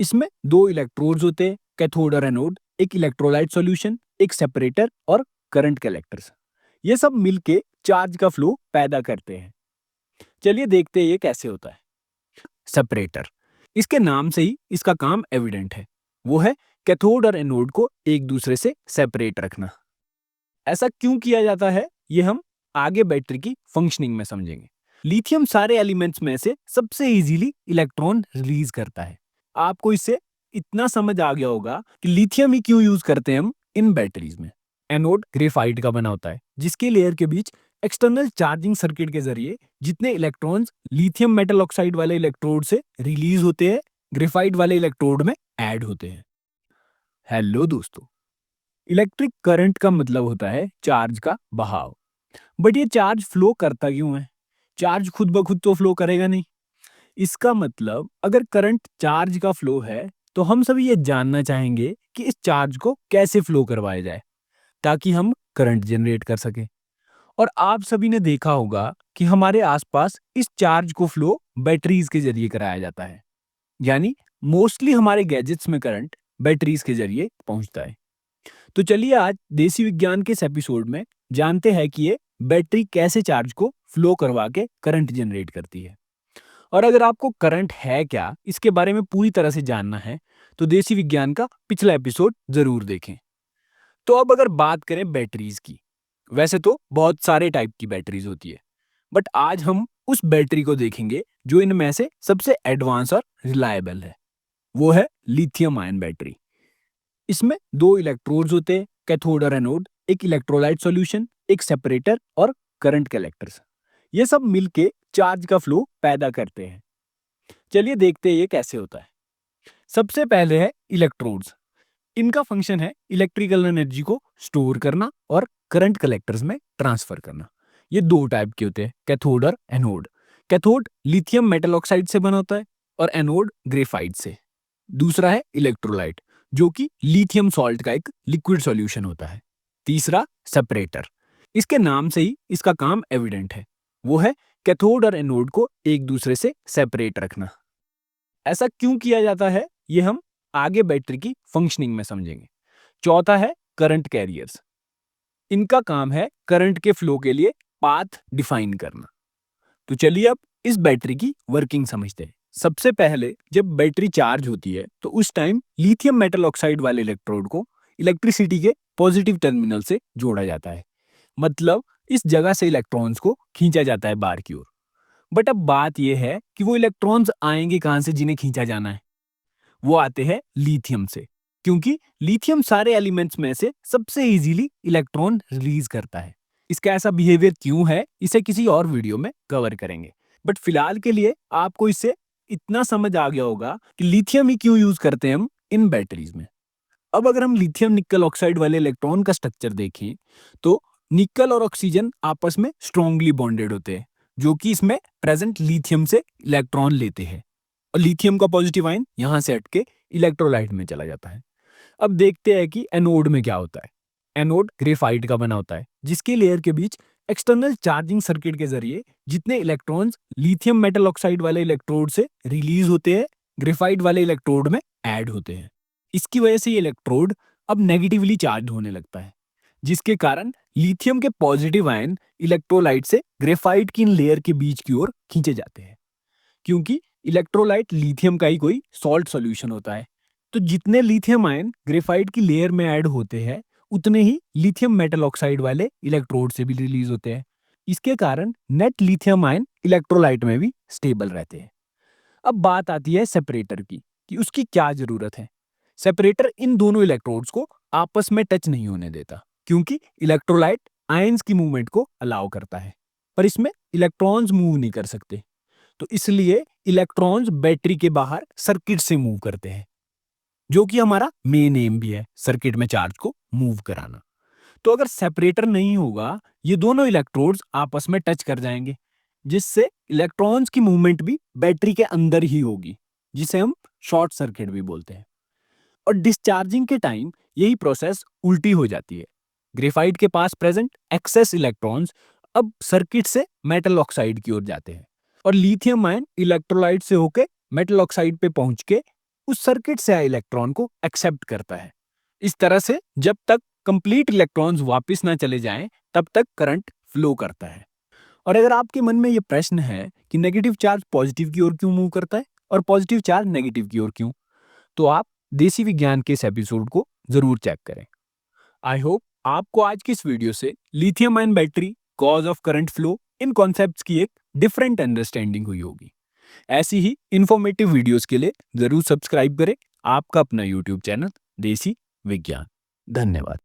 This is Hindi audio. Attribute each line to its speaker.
Speaker 1: इसमें दो इलेक्ट्रोड्स होते हैं, कैथोड और एनोड, एक इलेक्ट्रोलाइट सॉल्यूशन, एक सेपरेटर और करंट कलेक्टर्स। ये सब मिलके चार्ज का फ्लो पैदा करते हैं। चलिए देखते हैं ये कैसे होता है। सेपरेटर, इसके नाम से ही इसका काम एविडेंट है। वो है कैथोड और एनोड को एक दूसरे से सेपरेट रखना। ऐसा क्यों किया जाता है ये हम आगे बैटरी की फंक्शनिंग में समझेंगे। लिथियम सारे एलिमेंट्स में से सबसे इजीली इलेक्ट्रॉन रिलीज करता है। आपको इससे इतना समझ आ गया होगा कि लिथियम ही क्यों यूज करते हैं हम इन बैटरीज में। एनोड ग्रेफाइट का बना होता है, जिसके लेयर के बीच एक्सटर्नल चार्जिंग सर्किट के जरिए जितने इलेक्ट्रॉन्स लिथियम मेटल ऑक्साइड वाले इलेक्ट्रोड से रिलीज होते हैं, ग्रेफाइट वाले इलेक्ट्रोड में ऐड होते हैं। हेलो दोस्तों, इलेक्ट्रिक करंट का मतलब होता है चार्ज का बहाव। बट ये चार्ज फ्लो करता क्यों है? चार्ज खुद ब खुद तो फ्लो करेगा नहीं। इसका मतलब अगर करंट चार्ज का फ्लो है, तो हम सभी ये जानना चाहेंगे कि इस चार्ज को कैसे फ्लो करवाया जाए ताकि हम करंट जनरेट कर सकें। और आप सभी ने देखा होगा कि हमारे आसपास इस चार्ज को फ्लो बैटरीज के जरिए कराया जाता है। यानी मोस्टली हमारे गैजेट्स में करंट बैटरीज के जरिए पहुंचता है। तो चलिए आज देसी विज्ञान के इस एपिसोड में जानते हैं कि ये बैटरी कैसे चार्ज को फ्लो करवा के करंट जनरेट करती है। और अगर आपको करंट है क्या इसके बारे में पूरी तरह से जानना है, तो देसी विज्ञान का पिछला एपिसोड जरूर देखें। तो अब अगर बात करें बैटरीज की, वैसे तो बहुत सारे टाइप की बैटरीज होती है, बट आज हम उस बैटरी को देखेंगे जो इनमें से सबसे एडवांस और रिलायबल है। वो है लिथियम आयन बैटरी। इसमें दो इलेक्ट्रोड्स होते हैं, कैथोड और एनोड, एक इलेक्ट्रोलाइट सॉल्यूशन, एक सेपरेटर और करंट कलेक्टर्स। ये सब मिलके चार्ज का फ्लो पैदा करते हैं। चलिए देखते हैं ये कैसे होता है। सबसे पहले है इलेक्ट्रोड्स। इनका फंक्शन है इलेक्ट्रिकल एनर्जी को स्टोर करना और करंट कलेक्टर्स में ट्रांसफर करना। ये दो टाइप के होते हैं, कैथोड और anode. Cathode lithium metal oxide से बना होता है और एनोड ग्रेफाइट से। दूसरा है इलेक्ट्रोलाइट, जो कि लिथियम सॉल्ट का एक लिक्विड सॉल्यूशन होता है। तीसरा सेपरेटर, इसके नाम से ही इसका काम एविडेंट है। वो है कैथोड और एनोड को एक दूसरे से सेपरेट रखना। ऐसा क्यों किया जाता है ये हम आगे बैटरी की फंक्शनिंग में समझेंगे। चौथा है करंट कैरियर्स। इनका काम है करंट के फ्लो के लिए पाथ डिफाइन करना। तो चलिए अब इस बैटरी की वर्किंग समझते हैं। सबसे पहले जब बैटरी चार्ज होती है तो उस टाइम लिथियम मेटल ऑक्साइड वाले इलेक्ट्रोड को इलेक्ट्रिसिटी के पॉजिटिव टर्मिनल से जोड़ा जाता है। मतलब इस जगह से इलेक्ट्रॉन्स को खींचा जाता है बाहर की ओर। बट अब बात यह है कि वो इलेक्ट्रॉन्स आएंगे कहां से जिन्हें खींचा जाना है? वो आते हैं लिथियम से, क्योंकि लिथियम सारे एलिमेंट्स में से सबसे इजीली इलेक्ट्रॉन रिलीज करता है। इसका ऐसा बिहेवियर क्यों है इसे किसी और वीडियो में कवर करेंगे। बट फिलहाल के लिए आपको इससे इतना समझ आ गया होगा कि लिथियम ही क्यों यूज करते हैं हम इन बैटरीज में। अब अगर हम लिथियम निकल ऑक्साइड वाले इलेक्ट्रॉन का स्ट्रक्चर देखें, तो निकल और ऑक्सीजन आपस में स्ट्रांगली बॉन्डेड होते हैं, जो कि इसमें प्रेजेंट लिथियम से इलेक्ट्रॉन लेते हैं और लिथियम का पॉजिटिव आयन यहां से हटके इलेक्ट्रोलाइट में चला जाता है। अब देखते हैं कि एनोड में क्या होता है। एनोड ग्रेफाइट का बना होता है, जिसके लेयर के बीच एक्सटर्नल चार्जिंग सर्किट के जरिए जितने इलेक्ट्रॉन्स लिथियम मेटल ऑक्साइड वाले इलेक्ट्रोड से रिलीज होते हैं, ग्रेफाइट वाले इलेक्ट्रोड में ऐड होते हैं। इसकी वजह से ये इलेक्ट्रोड अब नेगेटिवली चार्ज होने लगता है, जिसके कारण लिथियम के पॉजिटिव आयन इलेक्ट्रोलाइट से ग्रेफाइट की इन लेयर के बीच की ओर खींचे जाते हैं। क्योंकि इलेक्ट्रोलाइट लिथियम का ही कोई सॉल्ट सॉल्यूशन होता है, तो जितने लिथियम आयन ग्रेफाइट की लेयर में ऐड होते हैं, उतने ही लिथियम मेटल ऑक्साइड वाले इलेक्ट्रोड से भी रिलीज होते हैं। इसके कारण नेट लिथियम आयन इलेक्ट्रोलाइट में भी स्टेबल रहते हैं। अब बात आती है सेपरेटर की कि उसकी क्या जरूरत है। सेपरेटर इन दोनों इलेक्ट्रोड्स को आपस में टच नहीं होने देता, क्योंकि इलेक्ट्रोलाइट आयंस की मूवमेंट को अलाउ करता है, पर इसमें इलेक्ट्रॉन्स मूव नहीं कर सकते। तो इसलिए इलेक्ट्रॉन्स बैटरी के बाहर सर्किट से मूव करते हैं, जो कि हमारा मेन एम भी है, सर्किट में चार्ज को मूव कराना। तो अगर सेपरेटर नहीं होगा, ये दोनों इलेक्ट्रोड्स आपस में टच कर जाएंगे, जिससे इलेक्ट्रॉन्स की मूवमेंट भी बैटरी के अंदर ही होगी, जिसे हम शॉर्ट सर्किट भी बोलते हैं। और डिस्चार्जिंग के टाइम यही प्रोसेस उल्टी हो जाती है। ग्रेफाइट के पास प्रेजेंट एक्सेस इलेक्ट्रॉन्स अब सर्किट से मेटल ऑक्साइड की ओर जाते हैं और लिथियम आयन इलेक्ट्रोलाइट से होके मेटल ऑक्साइड पे पहुंच के उस सर्किट से आए इलेक्ट्रॉन को एक्सेप्ट करता है। इस तरह से जब तक कंप्लीट इलेक्ट्रॉन्स वापस ना चले जाएं, तब तक करंट फ्लो करता है। और अगर आपके मन में ये प्रश्न है कि नेगेटिव चार्ज पॉजिटिव की ओर क्यों मूव करता है और पॉजिटिव चार्ज नेगेटिव की ओर क्यों, तो आप देसी विज्ञान के इस एपिसोड को जरूर चेक करें। आई होप आपको आज की इस वीडियो से lithium ion battery, cause of current flow, in concepts की एक डिफरेंट अंडरस्टैंडिंग हुई होगी। ऐसी ही इंफॉर्मेटिव वीडियोस के लिए जरूर सब्सक्राइब करें आपका अपना यूट्यूब चैनल देसी विज्ञान। धन्यवाद।